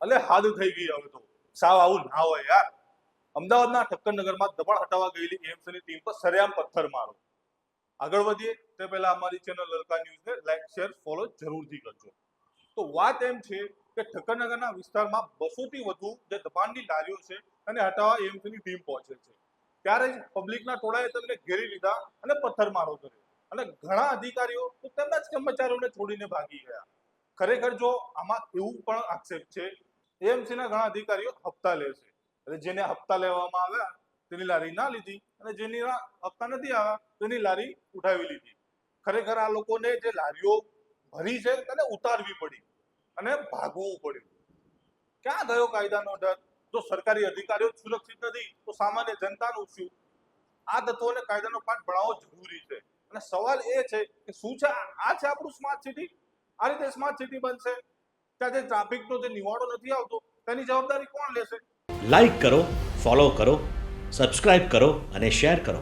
એટલે હાદ થઈ ગઈ હવે તો. સાવ આવું ના હોય યાર. અમદાવાદના ઠક્કરનગરમાં દબાણ હટાવવા ગયેલી એએમસીની ટીમ પર સરેઆમ પથ્થર મારો. આગળ વધીએ તે પહેલા અમારી ચેનલ લલકા ન્યૂઝને લાઈક શેર ફોલો જરૂરથી કરજો. તો વાત એમ છે કે ઠક્કરનગરના વિસ્તારમાં 200 થી વધુ જે દબાણની લારીઓ છે અને હટાવવા એએમસીની ટીમ પહોંચે છે. ત્યારે જ પબ્લિકના ટોળાએ તેમને ઘેરી લીધા અને પથ્થરમારો કર્યો અને ઘણા અધિકારીઓ તો તેમના જ કર્મચારીઓને છોડીને ભાગી ગયા. ખરેખર જો આમાં એવું પણ આક્ષેપ છે એએમસીના ઘણા અધિકારીઓ હપ્તા લે છે. એટલે જેને હપ્તા લેવામાં આવ્યા તેની લારી ના લીધી અને જેની હપ્તા નથી આવ્યા તેની લારી ઉઠાવી લીધી. ખરેખર આ લોકોને જે લારીઓ ભરી છે તેને ઉતારવી પડી અને ભાગવું પડ્યું. ક્યાં ગયો કાયદાનો ડર? જો સરકારી અધિકારીઓ સુરક્ષિત નથી તો સામાન્ય જનતાનું શું? આ તત્વોને કાયદાનો પાઠ ભણાવવો જરૂરી છે. અને સવાલ એ છે કે શું છે આ છે આપણું સ્માર્ટ સિટી? આ રીતે સ્માર્ટ સિટી બનશે ત્યાં જે ટ્રાફિકનો જે નિવાડો નથી આવતો તેની જવાબદારી કોણ લેશે? લાઈક કરો, ફોલો કરો, સબસ્ક્રાઇબ કરો અને શેર કરો.